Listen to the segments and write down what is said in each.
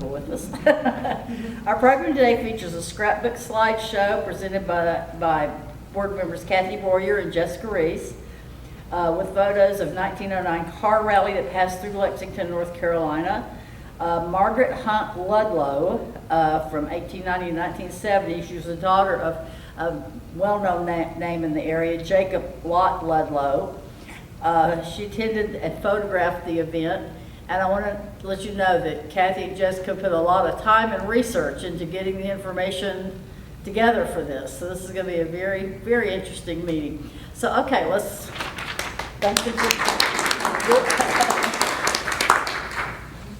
comfortable with us. Our program today features a scrapbook slideshow presented by board members Kathy Boyer and Jessica Reese, with photos of 1909 car rally that passed through Lexington, North Carolina. Margarette Ludlow, from 1890 to 1970, she was the daughter of a well-known name in the area, Jacob Ludlow. She attended and photographed the event, and I want to let you know that Kathy and Jessica put a lot of time and research into getting the information together for this. So this is going to be a very, very interesting meeting. So, okay, let's...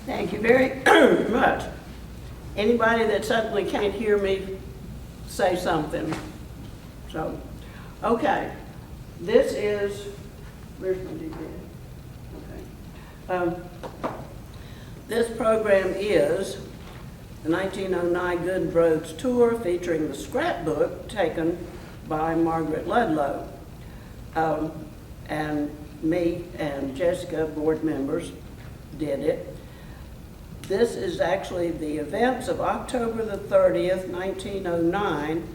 Thank you very much. Anybody that suddenly can't hear me, say something. So, okay, this is, where's my DVD? Okay. This program is the 1909 Good Roads Tour featuring the scrapbook taken by Margarette Ludlow. And me and Jessica, board members, did it. This is actually the events of October the 30th, 1909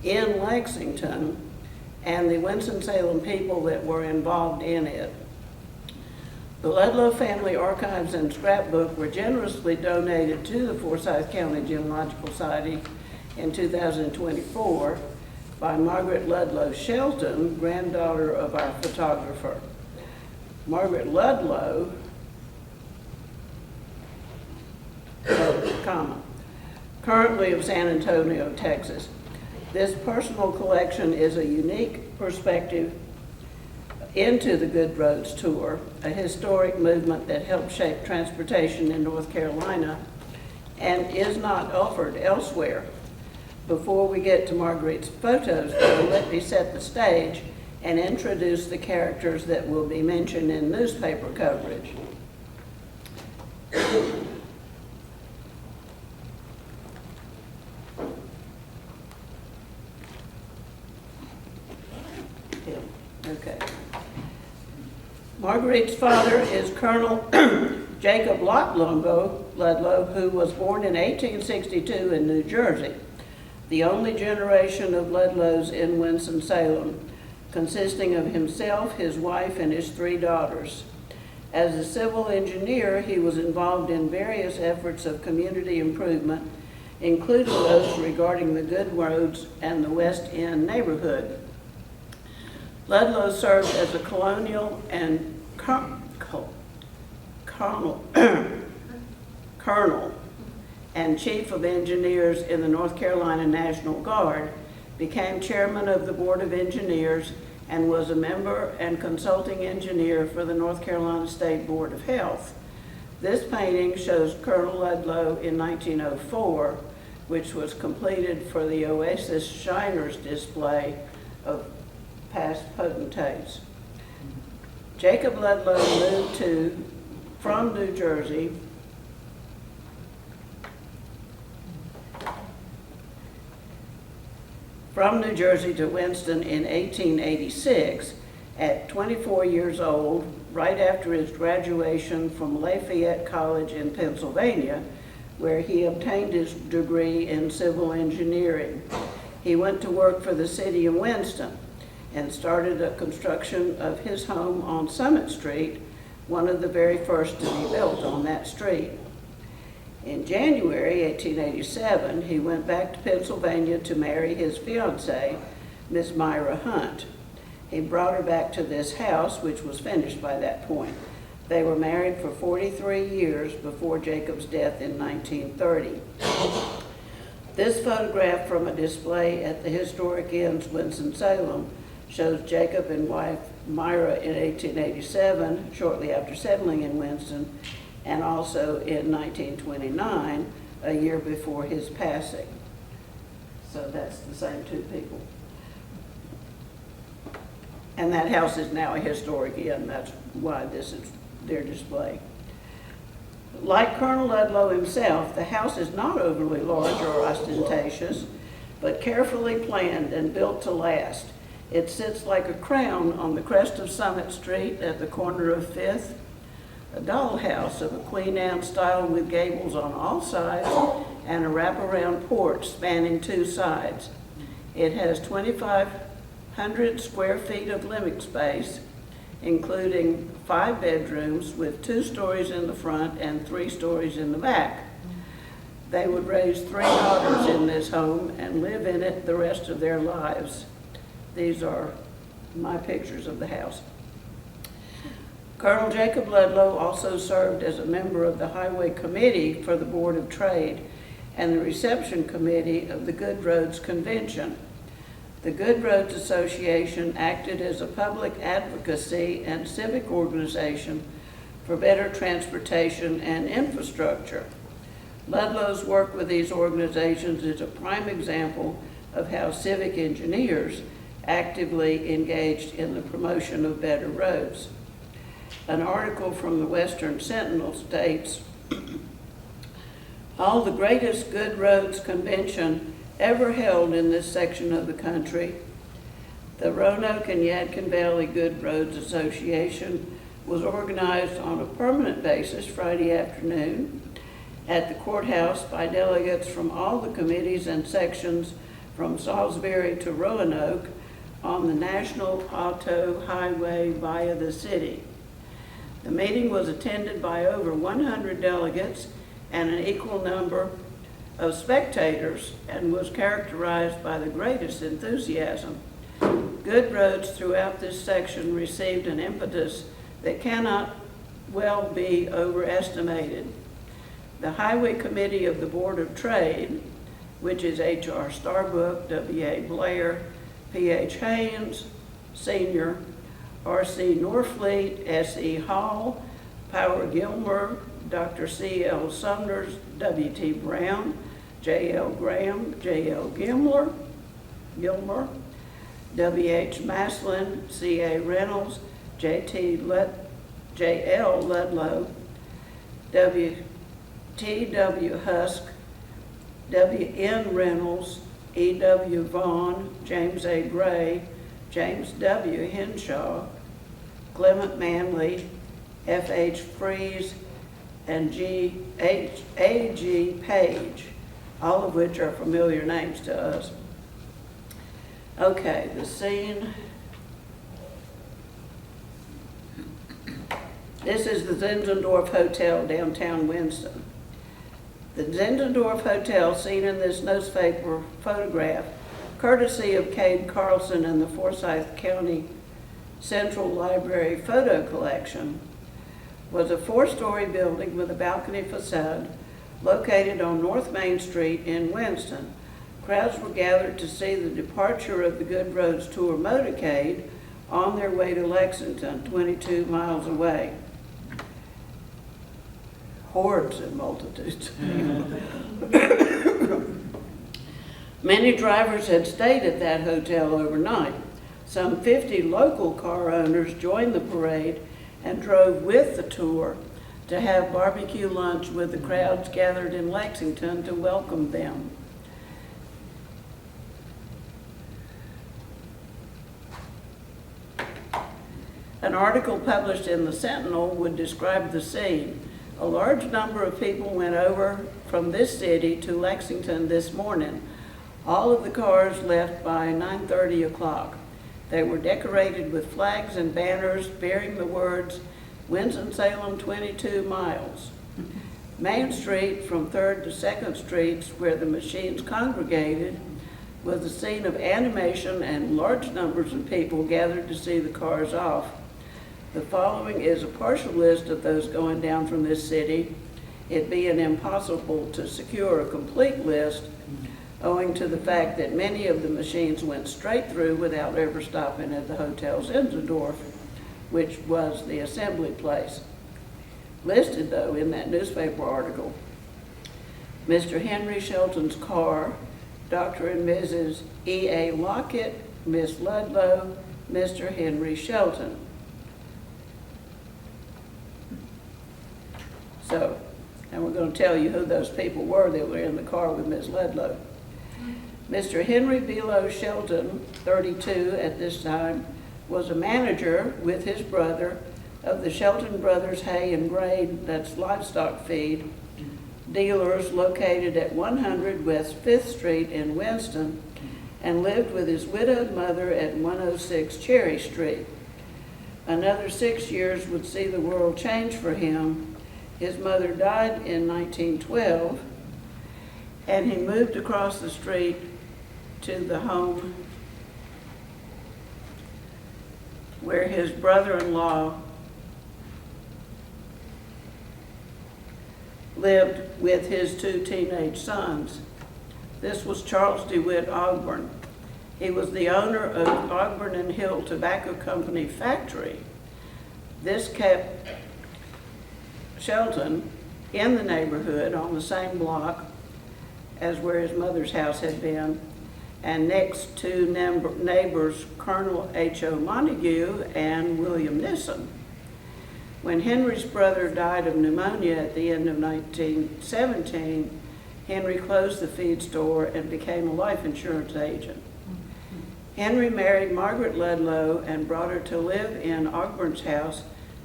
in Lexington, and the Winston Salem people that were involved in it. The Ludlow Family Archives and Scrapbook were generously donated to the Forsyth County Genealogical Society in 2024 by Margarette Ludlow Shelton, granddaughter of our photographer. Margarette Ludlow, currently of San Antonio, Texas. This personal collection is a unique perspective into the Good Roads Tour, a historic movement that helped shape transportation in North Carolina and is not offered elsewhere. Before we get to Margarette's photos, though, let me set the stage and introduce the characters that will be mentioned in newspaper coverage. Okay. Marguerite's father is Colonel Jacob Ludlow, who was born in 1862 in New Jersey, the only generation of Ludlows in Winston-Salem, consisting of himself, his wife, and his 3 daughters. As a civil engineer, he was involved in various efforts of community improvement, including those regarding the good roads and the West End neighborhood. Ludlow served as a colonel and chief of engineers in the North Carolina National Guard, became chairman of the Board of Engineers, and was a member and consulting engineer for the North Carolina State Board of Health. This painting shows Colonel Ludlow in 1904, which was completed for the Oasis Shiners display of past potentates. Jacob Ludlow moved from New Jersey to Winston in 1886 at 24 years old, right after his graduation from Lafayette College in Pennsylvania, where he obtained his degree in civil engineering. He went to work for the city of Winston and started a construction of his home on Summit Street, one of the very first to be built on that street. In January 1887, he went back to Pennsylvania to marry his fiancée, Miss Myra Hunt. He brought her back to this house, which was finished by that point. They were married for 43 years before Jacob's death in 1930. This photograph from a display at the historic Inns, Winston-Salem, shows Jacob and wife Myra in 1887, shortly after settling in Winston, and also in 1929, a year before his passing. So that's the same 2 people. And that house is now a historic inn. That's why this is their display. Like Colonel Ludlow himself, the house is not overly large or ostentatious, but carefully planned and built to last. It sits like a crown on the crest of Summit Street at the corner of 5th. a dollhouse of a Queen Anne style with gables on all sides and a wraparound porch spanning 2 sides. It has 2,500 square feet of living space, including 5 bedrooms with 2 stories in the front and 3 stories in the back. They would raise 3 daughters in this home and live in it the rest of their lives. These are my pictures of the house. Colonel Jacob Ludlow also served as a member of the Highway Committee for the Board of Trade and the Reception Committee of the Good Roads Convention. The Good Roads Association acted as a public advocacy and civic organization for better transportation and infrastructure. Ludlow's work with these organizations is a prime example of how civic engineers actively engaged in the promotion of better roads. An article from the Western Sentinel states, all the greatest Good Roads Convention ever held in this section of the country, the Roanoke and Yadkin Valley Good Roads Association, was organized on a permanent basis Friday afternoon at the courthouse by delegates from all the committees and sections from Salisbury to Roanoke on the National Auto Highway via the city. The meeting was attended by over 100 delegates and an equal number of spectators and was characterized by the greatest enthusiasm. Good roads throughout this section received an impetus that cannot well be overestimated. The Highway Committee of the Board of Trade, which is H.R. Starbuck, W.A. Blair, P.H. Haynes, Sr., R.C. Norfleet, S.E. Hall, Power Gilmer, Dr. C.L. Sumners, W.T. Brown, J.L. Graham, J.L. Gilmer, W.H. Maslin, C.A. Reynolds, J.L. Ludlow, T.W. Husk, W.N. Reynolds, E.W. Vaughn, James A. Gray, James W. Henshaw, Clement Manley, F.H. Fries, and A.G. Page, all of which are familiar names to us. Okay, the scene. This is the Zinzendorf Hotel, downtown Winston. The Zinzendorf Hotel, seen in this newspaper photograph, courtesy of Cade Carlson and the Forsyth County Central Library Photo Collection, was a 4-story building with a balcony facade located on North Main Street in Winston. Crowds were gathered to see the departure of the Good Roads Tour motorcade on their way to Lexington, 22 miles away. Hordes and multitudes. Many drivers had stayed at that hotel overnight. Some 50 local car owners joined the parade and drove with the tour to have barbecue lunch with the crowds gathered in Lexington to welcome them. An article published in the Sentinel would describe the scene. A large number of people went over from this city to Lexington this morning. All of the cars left by 9:30 o'clock. They were decorated with flags and banners bearing the words, Winston Salem 22 miles. Main Street from 3rd to 2nd Streets, where the machines congregated, was the scene of animation and large numbers of people gathered to see the cars off. The following is a partial list of those going down from this city, it being impossible to secure a complete list owing to the fact that many of the machines went straight through without ever stopping at the Hotel Zinzendorf, which was the assembly place. Listed, though, in that newspaper article, Mr. Henry Shelton's car, Dr. and Mrs. E.A. Lockett, Miss Ludlow, Mr. Henry Shelton. So, and we're going to tell you who those people were that were in the car with Miss Ludlow. Mr. Henry Below Shelton, 32 at this time, was a manager with his brother of the Shelton Brothers Hay and Grain, that's livestock feed, dealers located at 100 West 5th Street in Winston, and lived with his widowed mother at 106 Cherry Street. Another 6 years would see the world change for him. His mother died in 1912, and he moved across the street to the home where his brother-in-law lived with his 2 teenage sons. This was Charles DeWitt Ogburn. He was the owner of Ogburn and Hill Tobacco Company factory. This kept Shelton in the neighborhood on the same block as where his mother's house had been, and next to neighbors Colonel H.O. Montague and William Nissen. When Henry's brother died of pneumonia at the end of 1917, Henry closed the feed store and became a life insurance agent. Henry married Margarette Ludlow and brought her to live in Ogburn's house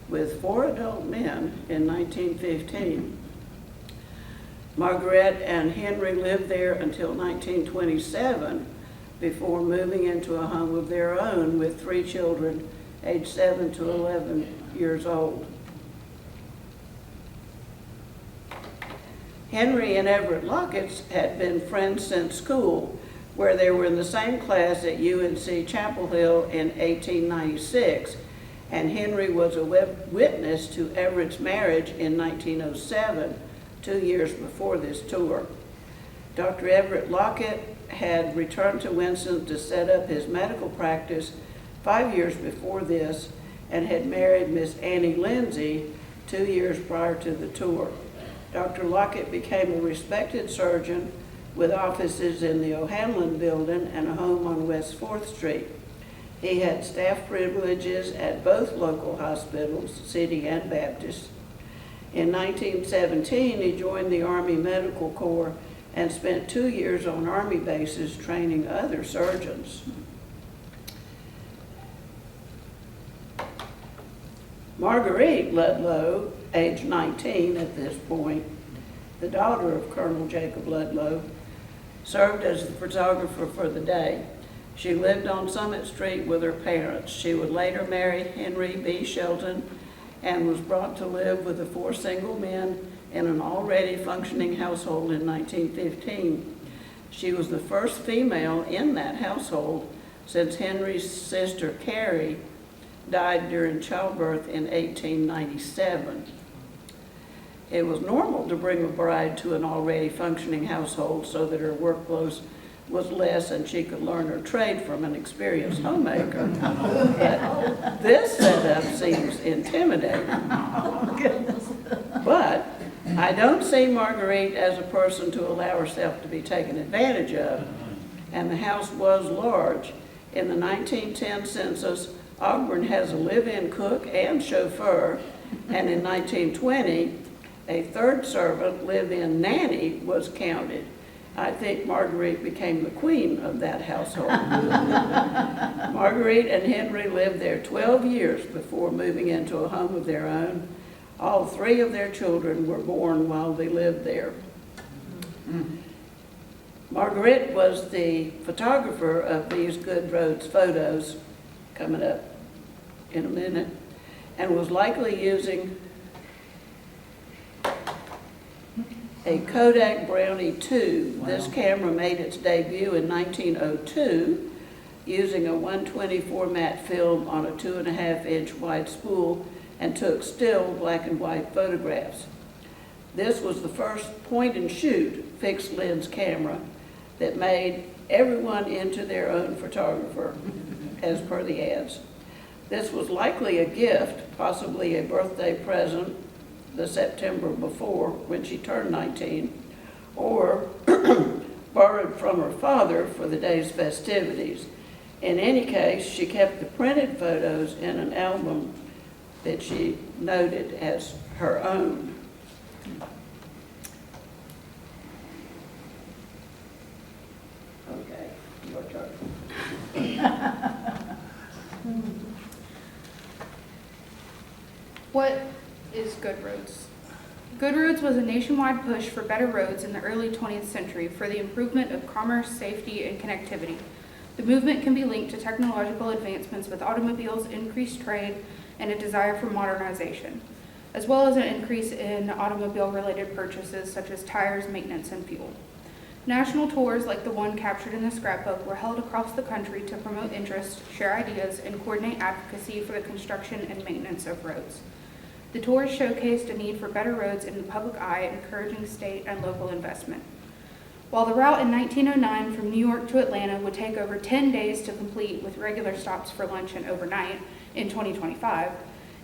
with 4 adult men in 1915. Margarette and Henry lived there until 1927 before moving into a home of their own with 3 children aged 7 to 11 years old. Henry and Everett Lockett had been friends since school, where they were in the same class at UNC Chapel Hill in 1896, and Henry was a witness to Everett's marriage in 1907, 2 years before this tour. Dr. Everett Lockett had returned to Winston to set up his medical practice 5 years before this and had married Miss Annie Lindsay 2 years prior to the tour. Dr. Lockett became a respected surgeon with offices in the O'Hanlon building and a home on West 4th Street. He had staff privileges at both local hospitals, City and Baptist. In 1917, he joined the Army Medical Corps and spent 2 years on Army bases training other surgeons. Marguerite Ludlow, age 19 at this point, the daughter of Colonel Jacob Ludlow, served as the photographer for the day. She lived on Summit Street with her parents. She would later marry Henry B. Shelton and was brought to live with the 4 single men in an already functioning household in 1915. She was the first female in that household since Henry's sister Carrie died during childbirth in 1897. It was normal to bring a bride to an already functioning household so that her workload was less and she could learn her trade from an experienced homemaker. But this setup seems intimidating. But I don't see Marguerite as a person to allow herself to be taken advantage of, and the house was large. In the 1910 census, Ogburn has a live-in cook and chauffeur, and in 1920, a 3rd servant, live-in nanny, was counted. I think Marguerite became the queen of that household. Marguerite and Henry lived there 12 years before moving into a home of their own. All 3 of their children were born while they lived there. Marguerite was the photographer of these Good Roads photos, coming up in a minute, and was likely using a Kodak Brownie II. Wow. This camera made its debut in 1902 using a 120 format film on a 2.5-inch wide spool and took still black and white photographs. This was the first point and shoot fixed lens camera that made everyone into their own photographer, as per the ads. This was likely a gift, possibly a birthday present, the September before when she turned 19, or borrowed from her father for the day's festivities. In any case, she kept the printed photos in an album that she noted as her own. Okay, your turn. What is Good Roads? Good Roads was a nationwide push for better roads in the early 20th century for the improvement of commerce, safety, and connectivity. The movement can be linked to technological advancements with automobiles, increased trade, and a desire for modernization, as well as an increase in automobile-related purchases such as tires, maintenance, and fuel. National tours like the one captured in the scrapbook were held across the country to promote interest, share ideas, and coordinate advocacy for the construction and maintenance of roads. The tours showcased a need for better roads in the public eye, encouraging state and local investment. While the route in 1909 from New York to Atlanta would take over 10 days to complete with regular stops for lunch and overnight in 2025,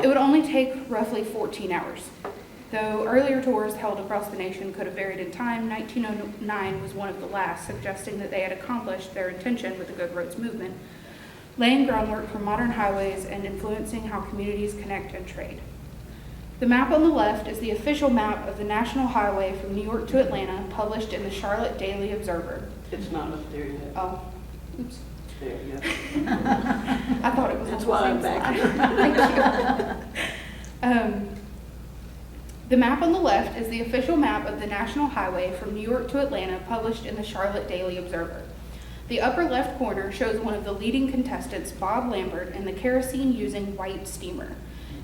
it would only take roughly 14 hours. Though earlier tours held across the nation could have varied in time, 1909 was one of the last, suggesting that they had accomplished their intention with the Good Roads movement, laying groundwork for modern highways and influencing how communities connect and trade. The map on the left is the official map of the National Highway from New York to Atlanta, published in the Charlotte Daily Observer. It's not up there yet. Oh, oops. There, yeah. I thought it was That's on the why same I'm back. slide. Thank you. The map on the left is the official map of the National Highway from New York to Atlanta, published in the Charlotte Daily Observer. The upper left corner shows one of the leading contestants, Bob Lambert, in the kerosene-using white steamer.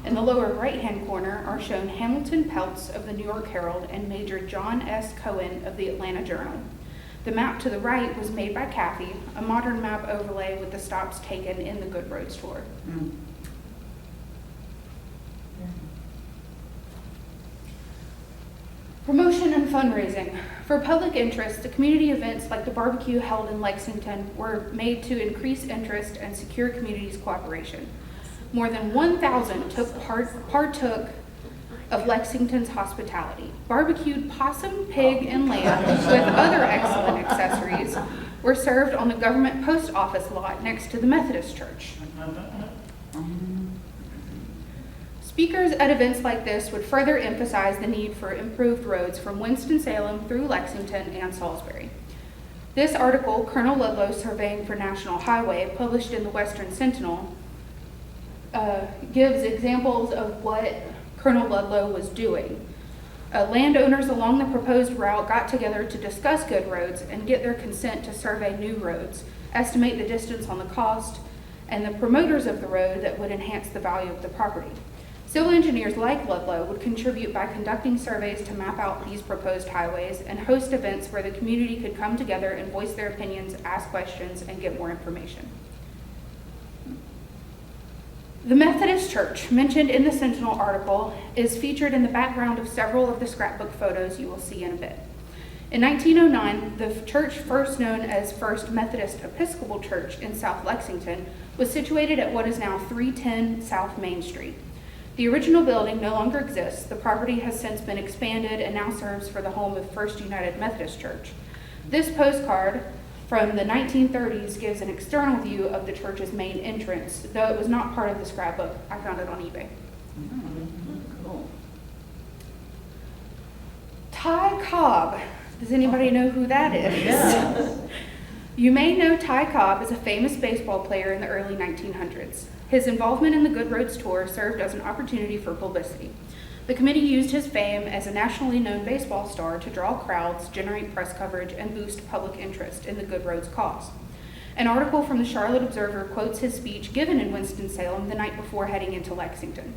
In the lower right-hand corner are shown Hamilton Peltz of the New York Herald and Major John S. Cohen of the Atlanta Journal. The map to the right was made by Kathy, a modern map overlay with the stops taken in the Good Roads tour. Promotion and fundraising. For public interest, the community events like the barbecue held in Lexington were made to increase interest and secure community's cooperation. More than 1,000 partook of Lexington's hospitality. Barbecued possum, pig, and lamb with other excellent accessories were served on the government post office lot next to the Methodist church. Speakers at events like this would further emphasize the need for improved roads from Winston-Salem through Lexington and Salisbury. This article, Colonel Ludlow Surveying for National Highway, published in the Western Sentinel, gives examples of what Colonel Ludlow was doing. Landowners along the proposed route got together to discuss good roads and get their consent to survey new roads, estimate the distance on the cost, and the promoters of the road that would enhance the value of the property. Civil engineers like Ludlow would contribute by conducting surveys to map out these proposed highways and host events where the community could come together and voice their opinions, ask questions, and get more information. The Methodist Church, mentioned in the Sentinel article, is featured in the background of several of the scrapbook photos you will see in a bit. In 1909, the church, first known as First Methodist Episcopal Church in South Lexington, was situated at what is now 310 South Main Street. The original building no longer exists. The property has since been expanded and now serves for the home of First United Methodist Church. This postcard from the 1930s gives an external view of the church's main entrance, though it was not part of the scrapbook. I found it on eBay. Cool. Ty Cobb. Does anybody know who that is? Yeah. You may know Ty Cobb as a famous baseball player in the early 1900s. His involvement in the Good Roads Tour served as an opportunity for publicity. The committee used his fame as a nationally known baseball star to draw crowds, generate press coverage, and boost public interest in the Good Roads cause. An article from the Charlotte Observer quotes his speech given in Winston-Salem the night before heading into Lexington.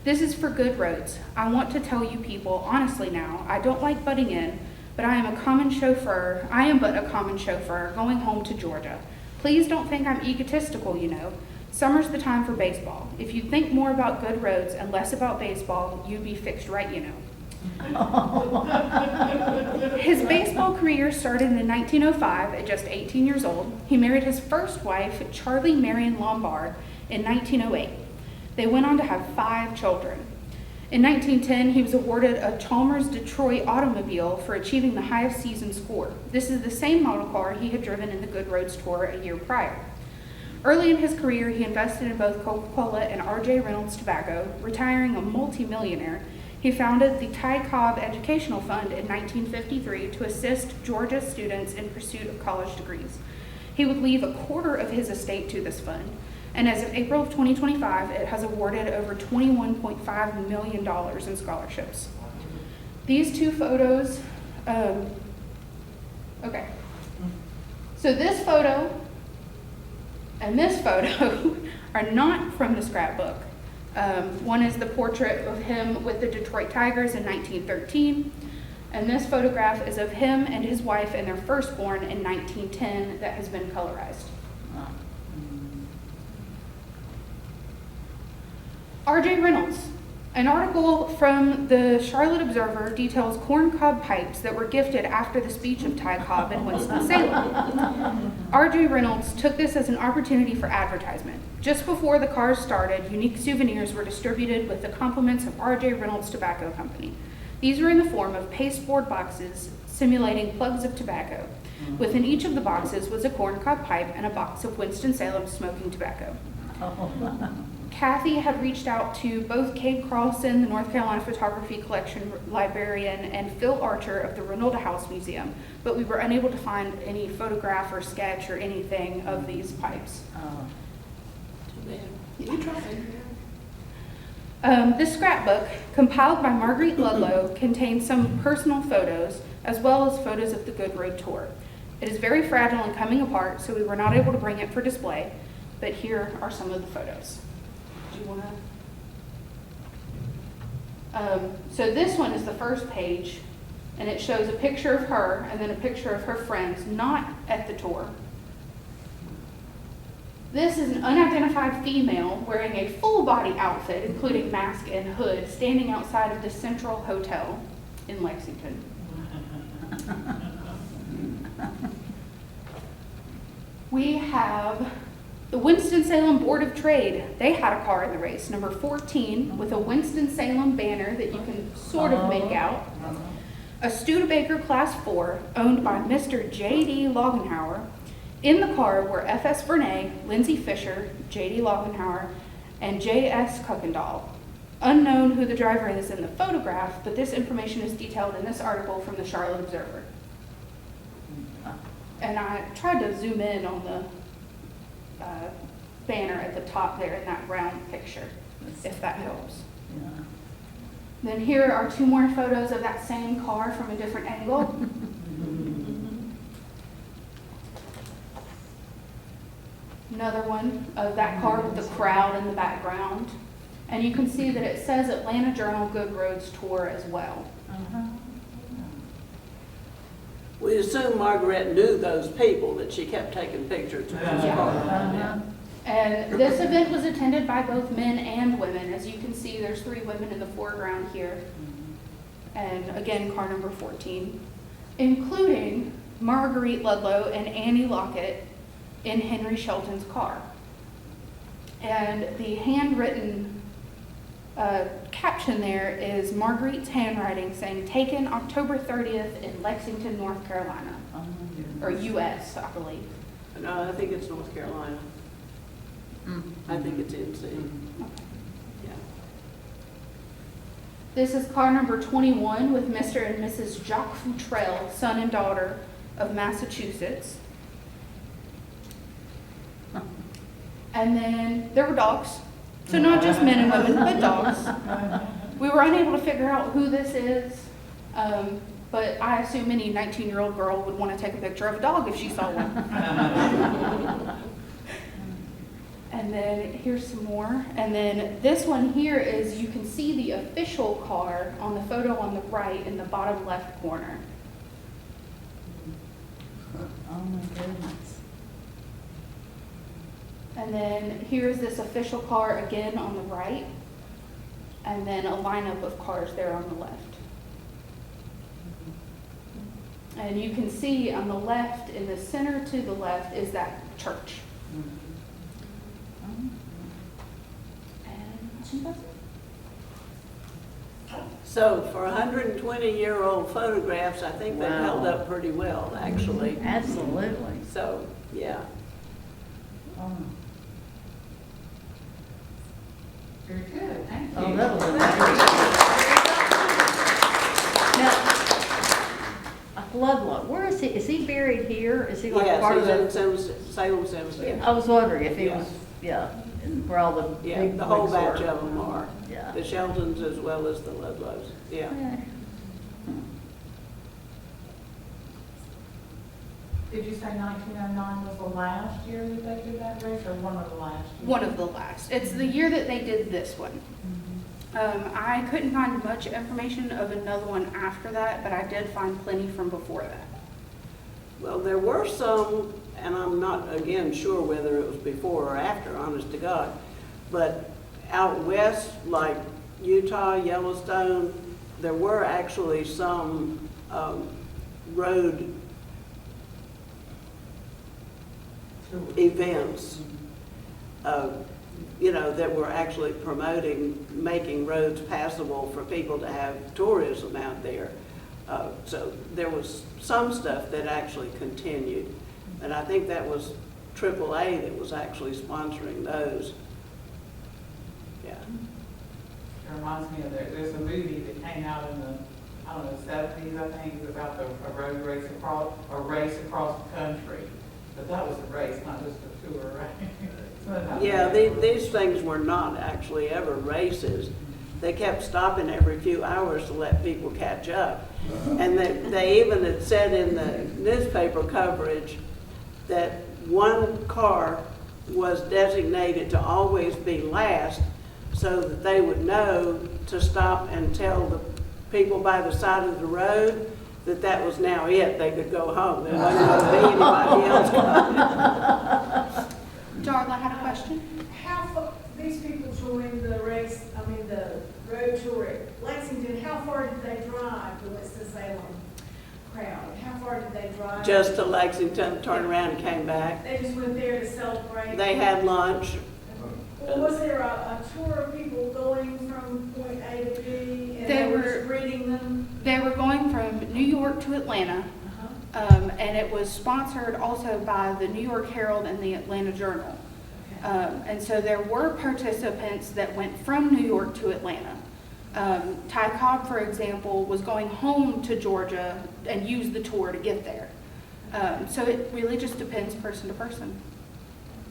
"This is for good roads. I want to tell you people, honestly now, I don't like butting in, but I am but a common chauffeur going home to Georgia. Please don't think I'm egotistical, you know. Summer's the time for baseball. If you think more about good roads and less about baseball, you'd be fixed right, you know." His baseball career started in 1905 at just 18 years old. He married his first wife, Charlie Marion Lombard, in 1908. They went on to have 5 children. In 1910, he was awarded a Chalmers Detroit automobile for achieving the highest season score. This is the same model car he had driven in the Good Roads Tour a year prior. Early in his career, he invested in both Coca-Cola and R.J. Reynolds Tobacco. Retiring a multimillionaire, he founded the Ty Cobb Educational Fund in 1953 to assist Georgia students in pursuit of college degrees. He would leave a quarter of his estate to this fund. And as of April of 2025, it has awarded over $21.5 million in scholarships. These two photos, okay. So this photo and this photo are not from the scrapbook. One is the portrait of him with the Detroit Tigers in 1913, and this photograph is of him and his wife and their firstborn in 1910 that has been colorized. R.J. Reynolds. An article from the Charlotte Observer details corncob pipes that were gifted after the speech of Ty Cobb in Winston-Salem. R.J. Reynolds took this as an opportunity for advertisement. Just before the cars started, unique souvenirs were distributed with the compliments of R.J. Reynolds Tobacco Company. These were in the form of pasteboard boxes simulating plugs of tobacco. Within each of the boxes was a corncob pipe and a box of Winston-Salem smoking tobacco. Kathy had reached out to both Cade Carlson, the North Carolina Photography Collection librarian, and Phil Archer of the Renilda House Museum, but we were unable to find any photograph or sketch or anything of these pipes. This scrapbook, compiled by Margarette Ludlow, contains some personal photos as well as photos of the Good Road Tour. It is very fragile and coming apart, so we were not able to bring it for display, but here are some of the photos. Do you want to? So this one is the first page, and it shows a picture of her and then a picture of her friends, not at the tour. This is an unidentified female wearing a full body outfit, including mask and hood, standing outside of the Central Hotel in Lexington. We have the Winston-Salem Board of Trade. They had a car in the race, number 14, with a Winston-Salem banner that you can sort of make out. A Studebaker Class 4, owned by Mr. J.D. Logenhauer. In the car were F.S. Vernay, Lindsay Fisher, J.D. Logenhauer, and J.S. Kuykendall. Unknown who the driver is in the photograph, but this information is detailed in this article from the Charlotte Observer. And I tried to zoom in on the banner at the top there in that round picture, if that helps. Yeah. Then here are two more photos of that same car from a different angle. Another one of that car with the crowd in the background. And you can see that it says Atlanta Journal Good Roads Tour as well. We assume Margarette knew those people that she kept taking pictures of. Yeah. And this event was attended by both men and women. As you can see, there's 3 women in the foreground here. And again, car number 14, including Margarette Ludlow and Annie Lockett in Henry Shelton's car. And the handwritten caption there is Margarette's handwriting saying, taken October 30th in Lexington, North Carolina, or U.S., I believe. No, I think it's North Carolina. I think it's NC. Yeah. This is car number 21 with Mr. and Mrs. Jacques Futrell, son and daughter of Massachusetts. And then there were dogs. So not just men and women, but dogs. We were unable to figure out who this is, but I assume any 19-year-old girl would want to take a picture of a dog if she saw one. And then here's some more. And then this one here is, you can see the official car on the photo on the right in the bottom left corner. Oh my goodness. And then here's this official car again on the right. And then a lineup of cars there on the left. And you can see on the left, in the center to the left, is that church. So for 120-year-old photographs, I think they held up pretty well, actually. Absolutely. So, yeah. Oh, Very good, thank you. oh that was amazing. Now, Ludlow, where is he? Is he buried here? Is he like part of Yes, the? he's in Salem Cemetery. I was wondering if he Yeah. was yeah, and where all the Yeah, big the whole wigs batch were. of them are. Yeah. The Sheltons as well as the Ludlows, yeah. Did you say 1909 was the last year that they did that race, or one of the last years? One of the last. It's the year that they did this one. I couldn't find much information of another one after that, but I did find plenty from before that. Well, there were some, and I'm not, again, sure whether it was before or after, honest to God, but out west, like Utah, Yellowstone, there were actually some road events, that were actually promoting making roads passable for people to have tourism out there. So there was some stuff that actually continued, and I think that was AAA that was actually sponsoring those. Yeah. It reminds me of, there's a movie that came out in the, I don't know, 70s, I think, it was about a road race across the country. But that was a race, not just a tour, right? Yeah, these things were not actually ever races. They kept stopping every few hours to let people catch up. And they even had said in the newspaper coverage that one car was designated to always be last so that they would know to stop and tell the people by the side of the road that that was now it. They could go home. There wasn't going to be anybody else coming. Darla had a question? These people joined the race, the road tour at Lexington, how far did they drive, the Winston Salem crowd? How far did they drive? Just to Lexington, turned around and came back. They just went there to celebrate? They had lunch. Or was there a tour of people going from point A to B, and They they were were- just greeting them? They were going from New York to Atlanta, and it was sponsored also by the New York Herald and the Atlanta Journal. And so there were participants that went from New York to Atlanta. Ty Cobb, for example, was going home to Georgia and used the tour to get there. So it really just depends person to person.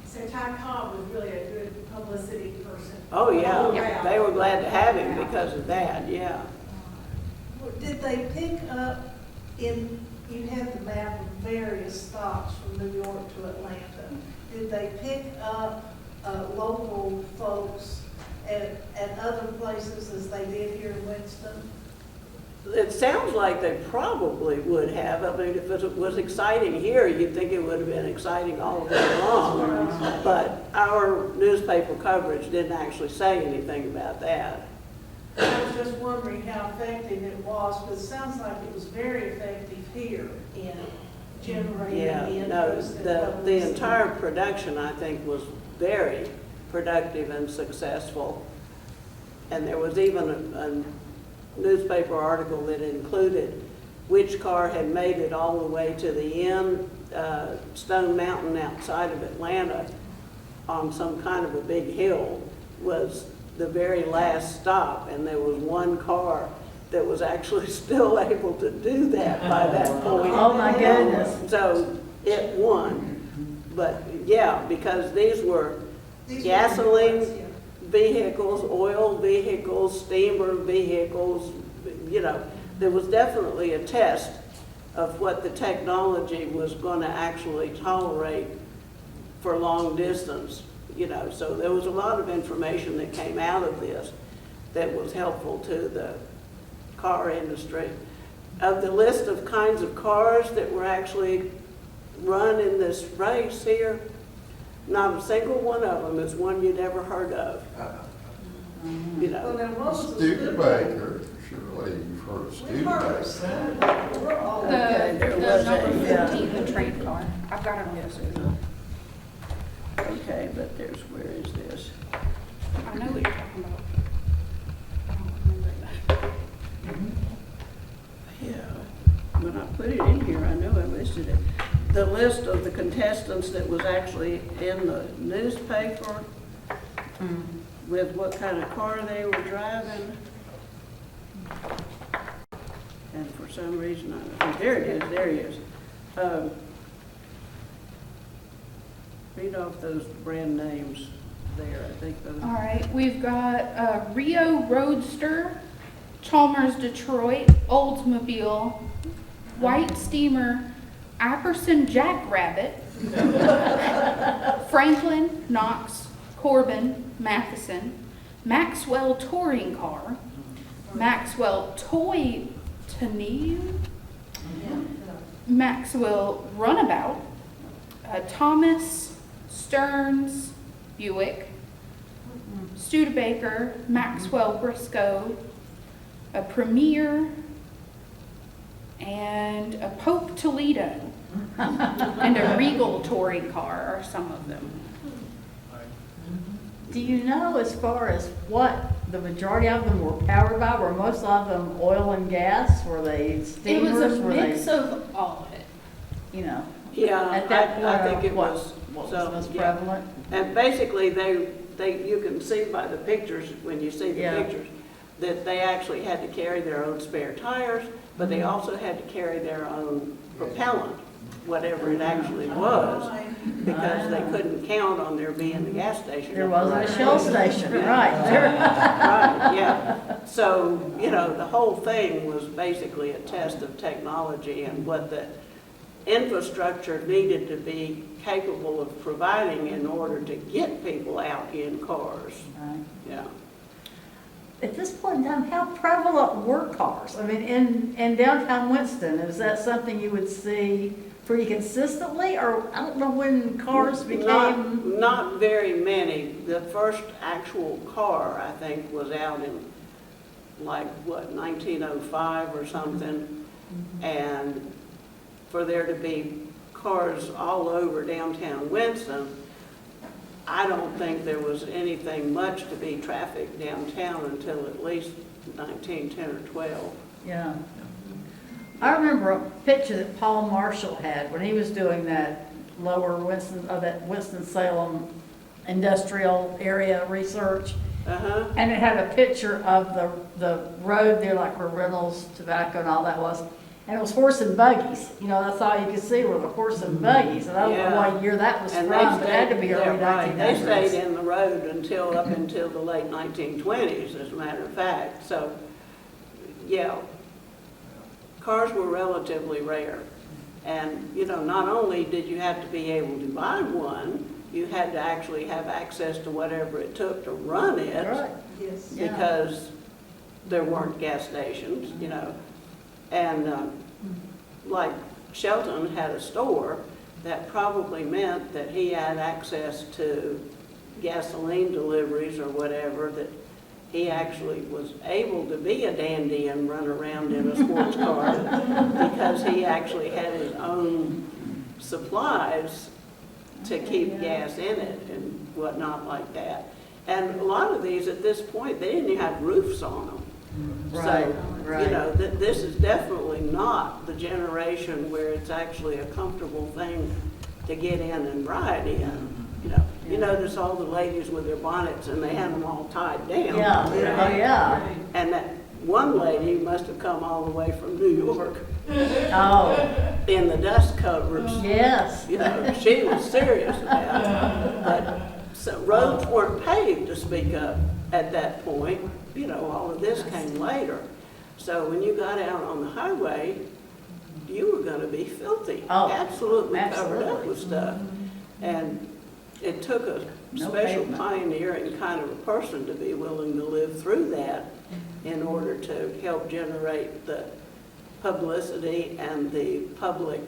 So Ty Cobb was really a good publicity person. Oh, yeah. Yeah. They were glad to have him because of that, yeah. Did they pick up you had the map of various stops from New York to Atlanta. Did they pick up local folks at other places as they did here in Winston? It sounds like they probably would have. I mean, if it was exciting here, you'd think it would have been exciting all day long. But our newspaper coverage didn't actually say anything about that. I was just wondering how effective it was, because it sounds like it was very effective here in generating Yeah, the no, interest and the publicity. entire production, I think, was very productive and successful. And there was even a newspaper article that included which car had made it all the way to the end, Stone Mountain outside of Atlanta on some kind of a big hill was the very last stop, and there was one car that was actually still able to do that by that point. Oh, my goodness. So it won. But yeah, because these were These were gasoline imports, yeah. vehicles, oil vehicles, steamer vehicles, there was definitely a test of what the technology was going to actually tolerate for long distance, so there was a lot of information that came out of this that was helpful to the car industry. Of the list of kinds of cars that were actually run in this race here, not a single one of them is one you'd ever heard of. Well, there was a Studebaker, surely you've heard of We've heard of Studebaker. some. We're all. Okay, there The was number a, 14, the trade car. I've got it on this. Okay, but where is this? I know what you're talking about. I don't remember that. Yeah, when I put it in here, I know I listed it. The list of the contestants that was actually in the newspaper with what kind of car they were driving. And for some reason, there it is. Read off those brand names there, I think. All right, we've got Rio Roadster, Chalmers Detroit, Oldsmobile, White Steamer, Apperson Jackrabbit, Franklin, Knox, Corbin, Matheson, Maxwell Touring Car, Maxwell Toy Tennille, Maxwell Runabout, Thomas Stearns Buick, Studebaker, Maxwell Briscoe, a Premier, and a Pope Toledo, and a Regal touring car are some of them. Do you know as far as what the majority of them were powered by? Were most of them oil and gas? Were they It was steamers? a Were mix they, of all of it. you know? Yeah, At that point, I think it what was. was so, most yeah. prevalent? And basically, you can see by the pictures, when you see the Yeah. pictures, that they actually had to carry their own spare tires, but they also had to carry their own propellant, whatever it actually was, because they couldn't count on there being a gas station. There wasn't a Right. Shell station, right? Right, yeah. So, you know, the whole thing was basically a test of technology and what the infrastructure needed to be capable of providing in order to get people out in cars. Right. Yeah. At this point in time, how prevalent were cars? I mean, in downtown Winston, is that something you would see pretty consistently? Or I don't know when cars became, Not very many. The first actual car, I think, was out in, like, what, 1905 or something? And for there to be cars all over downtown Winston, I don't think there was anything much to be trafficked downtown until at least 1910 or 12. yeah. I remember a picture that Paul Marshall had when he was doing that lower Winston, that Winston-Salem industrial area research. Uh-huh. And it had a picture of the road there, like where Reynolds Tobacco and all that was. And it was horse and buggies. You know, that's all you could see were the horse and buggies. And I don't know what year that was And from, but it had to be early yeah, right. 1900s. They stayed in the road up until the late 1920s, as a matter of fact. So, yeah, cars were relatively rare. And, you know, not only did you have to be able to buy one, you had to actually have access to whatever it took to run it. Right. Yes. Yeah. Because there weren't gas stations, you know. And like Shelton had a store, that probably meant that he had access to gasoline deliveries or whatever, that he actually was able to be a dandy and run around in a sports car because he actually had his own supplies to keep gas in it and whatnot like that. And a lot of these at this point, they didn't even have roofs on them. Right, So, right. you know, this is definitely not the generation where it's actually a comfortable thing to get in and ride in. You notice all the ladies with their bonnets and they had them all tied down. Yeah, oh, yeah. And that one lady must have come all the way from New York Oh, in the dust covers. yes. You know, she was serious about it. But so roads weren't paved to speak of at that point. You know, all of this came later. So when you got out on the highway, you were going to be filthy. Oh, absolutely covered up absolutely. with stuff. And it took a No special pavement. pioneering kind of a person to be willing to live through that in order to help generate the publicity and the public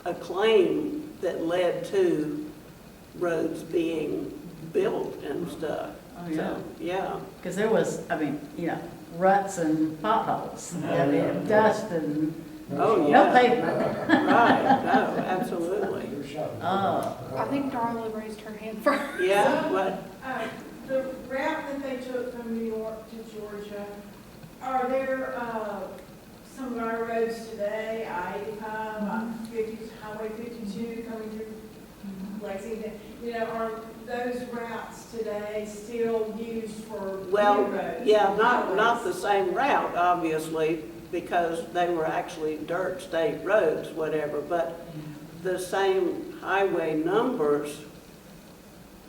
acclaim that led to roads being built and stuff. Oh, yeah. So, yeah. Because there was, I mean, you know, ruts and potholes, I mean, dust and Oh, no yeah. pavement. Right, no, absolutely. Oh, I think Darla raised her hand first. Yeah, what? The route that they took from New York to Georgia, are there, some of our roads today, I-85, 50, Highway 52 coming through Lexington, you know, are those routes today still used for new Well, roads? yeah, not the same route, obviously, because they were actually dirt state roads, whatever, but the same highway numbers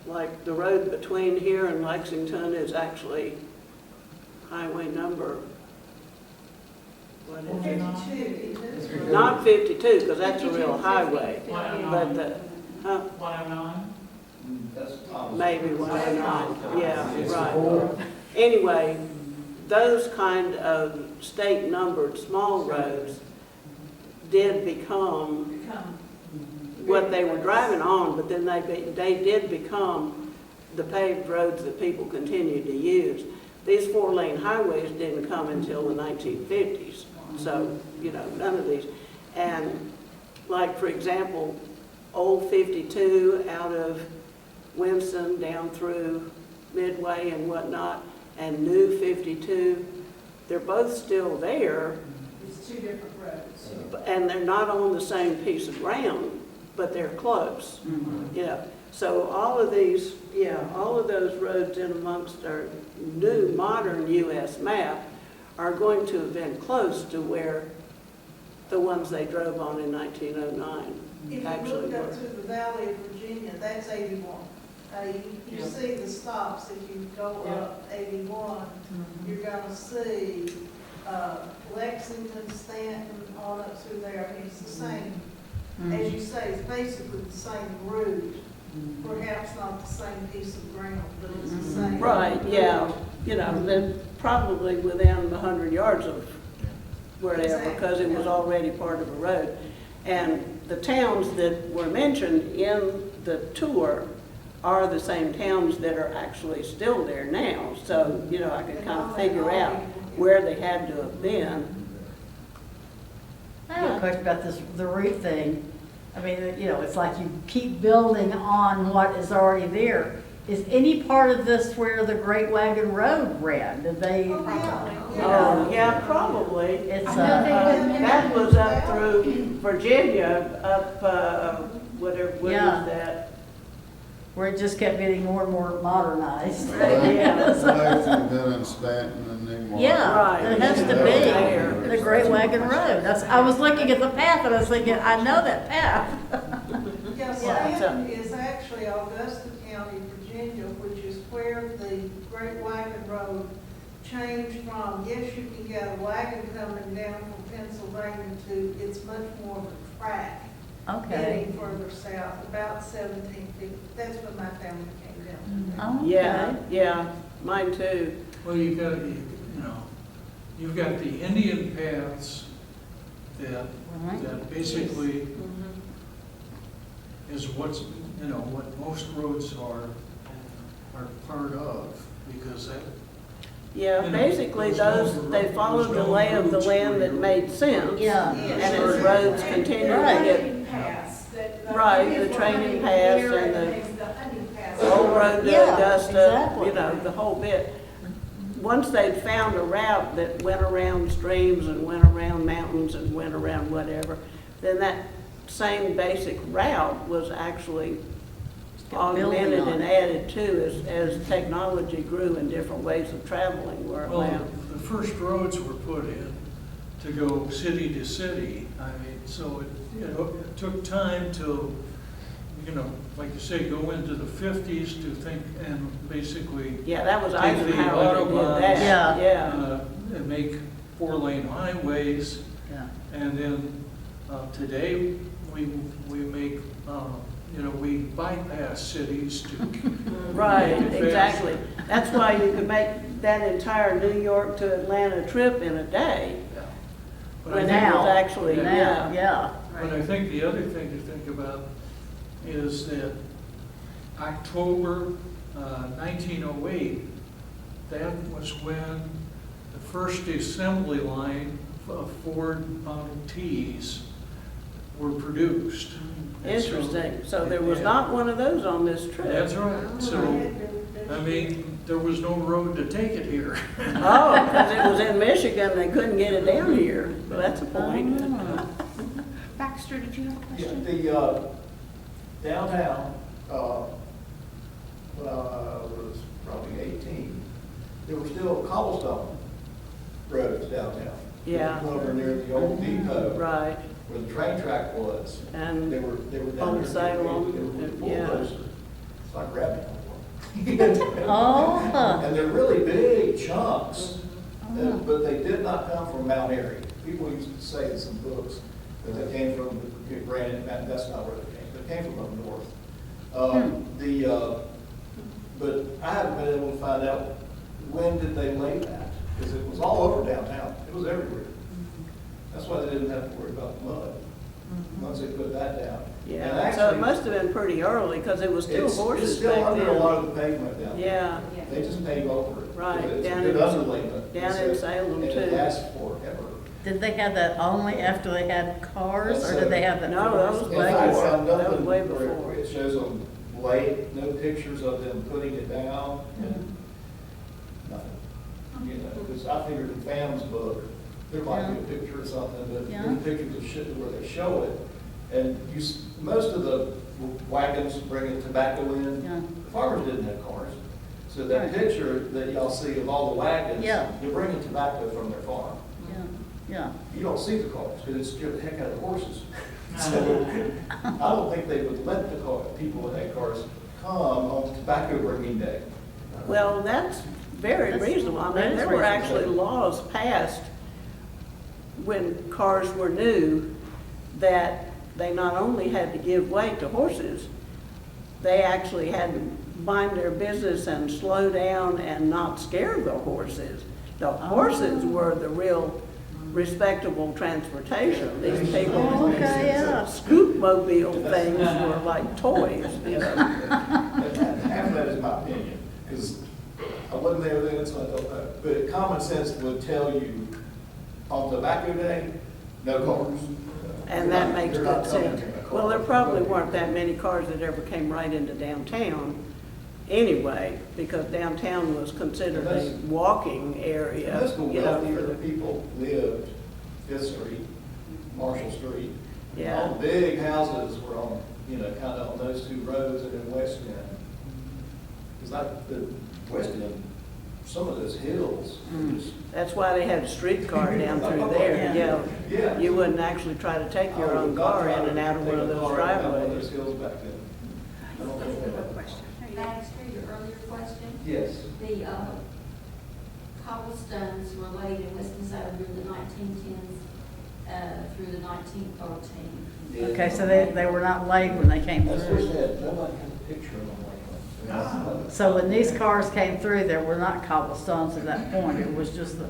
like the road between here and Lexington is actually highway number, what is it? 52. Not 52, because that's a real highway, but the, 109? That's Thomas. maybe 109, yeah, right. Anyway, those kind of state-numbered small roads did become what they were driving on, but then they did become the paved roads that people continued to use. These four-lane highways didn't come until the 1950s, so, you know, none of these. And like, for example, Old 52 out of Winston down through Midway and whatnot, and New 52, they're both still there, It's two different roads. and they're not on the same piece of ground, but they're close. Yeah, so all of these, all of those roads in amongst our new modern US map are going to have been close to where the ones they drove on in 1909 If you actually look up were. through the Valley of Virginia, that's 81. You see the stops, if you go up 81, you're gonna see Lexington, Stanton, on up through there. I mean, it's the same, as you say, it's basically the same route. Perhaps not the same piece of ground, but it's the same. Right, yeah, you know, they're probably within 100 yards of wherever, because it was already part of a road. And the towns that were mentioned in the tour are the same towns that are actually still there now. So, you know, I could kind of figure out where they had to have been. I have a question about this, the route thing. I mean, you know, it's like you keep building on what is already there. Is any part of this where the Great Wagon Road ran? Did they? Oh, yeah, probably. It's, That was up through Virginia, up, whatever, what is Yeah. that? where it just kept getting more and more modernized. Yeah. Lexington and Stanton and New Market. Yeah, Right. it has to There. be the Great Wagon Road. I was looking at the path and I was thinking, I know that path. Yeah, Stanton is actually Augusta County, Virginia, which is where the Great Wagon Road changed from, yes, you can get a wagon coming down from Pennsylvania to, it's much more of a track. Okay. Getting further south, about 1750, that's when my family came down. Okay. Yeah, mine too. Well, you've got the Indian paths that Right. basically is what's, what most roads are part of, because that, Yeah, basically those, they followed the lay of the land that made sense. Yeah. And as roads continued to Right. get, Paths that. Right, the training paths and the hunting paths. old road to Yeah, Augusta, exactly. the whole bit. Once they'd found a route that went around streams and went around mountains and went around whatever, then that same basic route was actually kept building augmented on and it. added to as technology grew and different ways of traveling were well, allowed. the first roads were put in to go city to city. I mean, so it took time to, like you say, go into the 50s to think and basically Yeah, that was take the Eisenhower that Autobahns, did that, yeah. and make 4-lane highways. Yeah. And then today, we make, we bypass cities to. Right, make it fast. exactly. That's why you could make that entire New York to Atlanta trip in a day. Yeah. But I When think- that was actually, Now, yeah. But I think the other thing to think about is that October 1908, that was when the first assembly line of Ford Model Ts were produced. And so- Interesting. So there was Yeah. not one of those on this trip. That's right. So, I mean, there was no road to take it here. Oh, because it was in Michigan, they couldn't get it down here. Well, that's a point. Baxter, did you have a Yeah, question? the downtown, when I was probably 18, there were still cobblestone roads downtown. Yeah. Over near the old depot, Right. where the train track was. And They were down Old there. Salem, They were full yeah. of those. It's like rabbit hole. Oh. And they're really big chunks, Oh. but they did not come from Mount Airy. People used to say in some books that they came from the Granite Mountain. That's not where they came. They came from up north. But I haven't been able to find out when did they lay that, because it was all over downtown. It was everywhere. That's why they didn't have to worry about the mud, once they put that down. And Yeah, so actually, it must have been pretty early, because it was still it's horses still back under a lot then. of the pavement down there. Yeah, They just pave over it. Right, It's a down good in- underlayment. down in Salem, And too. it lasts forever. Did they have that only after they had cars, or did they have that? No, that was And way I before. found That was nothing way where before. it shows them late, no pictures of them putting it down, and nothing. You know, because I figured in Fam's book, there might be a picture or something, but Yeah. there's pictures of shit where they show it. And most of the wagons bringing tobacco in, Yeah. the farmers didn't have cars. So that Right. picture that y'all see of all the wagons, Yeah. they're bringing tobacco from their farm. Yeah, You don't see the cars, because it scared the heck out of the horses. So, I don't think they would let the people in their cars come on tobacco bringing day. Well, that's very That's- reasonable. I that mean, is there were reasonable. actually laws passed when cars were new that they not only had to give way to horses, they actually had to mind their business and slow down and not scare the horses. The horses were the real respectable transportation. These people, Oh, okay, yeah. scoop-mobile things were like toys, you know. And half of that is my opinion, because I wasn't there then, so I don't know. But common sense would tell you, on tobacco day, no cars. And that makes You're not good coming sense. in a car. Well, there probably weren't that many cars that ever came right into downtown anyway, because downtown was considered a walking area, Most of the you know, wealthier for the, people lived Fifth Street, Marshall Street. Yeah. All the big houses were on, kind of on those two roads and in West End. It's like the West End, some of those hills, just that's why they had a streetcar down through there, Yeah. yeah. You wouldn't actually try to take your own car in and out of one of those driveways. hills back then. I don't know. Back to your earlier question, Yes. the cobblestones were laid in Winston Salem during the 1910s through the 1913. okay, so they were not laid when they came That's through. what said, nobody has a picture of them like that. So when these cars came through, there were not cobblestones at that point, it was just the,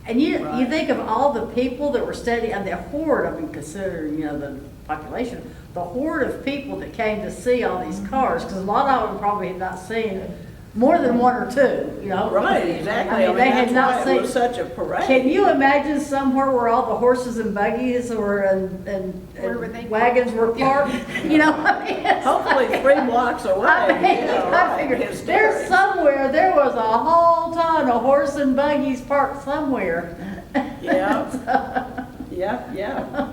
and you Right. think of all the people that were studying, and the horde, I mean, considering, the population, the horde of people that came to see all these cars, because a lot of them probably had not seen more than one or two, Right, exactly. I mean, they had not that's why it seen. was such a parade. Can you imagine somewhere where all the horses and buggies were Where would they and park? wagons were parked? I mean, it's Hopefully like- 3 blocks away. I mean, you know, I right, figured, hysterics. there's somewhere, there was a whole ton of horse and buggies parked somewhere. Yeah. Yeah.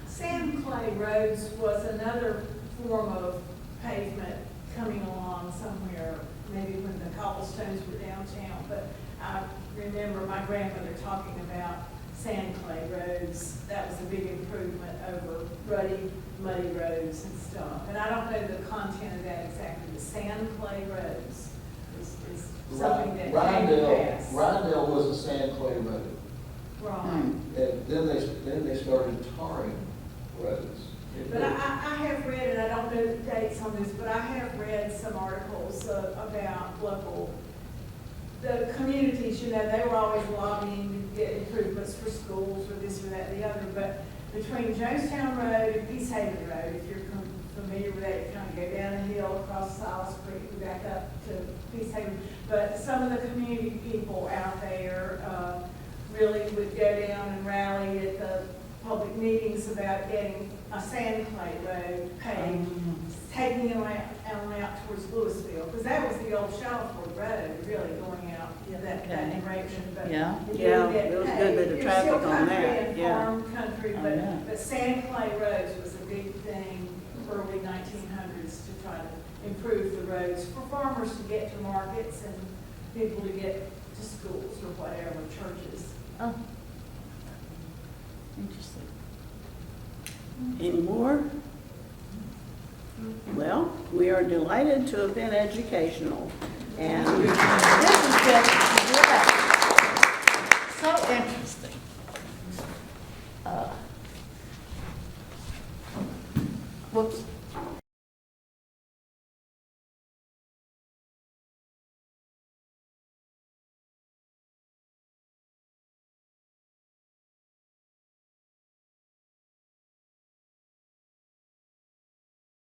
Sand clay roads was another form of pavement coming along somewhere, maybe when the cobblestones were downtown. But I remember my grandmother talking about sand clay roads. That was a big improvement over rutty, muddy roads and stuff. And I don't know the content of that exactly, but sand clay roads is something that came to pass. Rydell was a sand clay road. Right. And then they started tarring roads. But I have read, and I don't know the dates on this, but I have read some articles about the communities, they were always lobbying to get improvements for schools or this or that and the other, but between Jonestown Road and Peace Haven Road, if you're familiar with that, you kind of go down a hill across Silas Creek and back up to Peace Haven. But some of the community people out there really would go down and rally at the public meetings about getting a sand clay road paved, taking it out towards Louisville, because that was the old Shalford Road, really going out that direction. But Yeah. it Yeah, didn't get there was a good paved. bit of It was traffic still on country that, and yeah. farm country, Oh, yeah. but sand clay roads was a big thing early 1900s to try to improve the roads for farmers to get to markets and people to get to schools or whatever, churches. Oh. Interesting. Any more? Well, Well, we are delighted to have been educational, and this has been, yeah, So interesting. Whoops.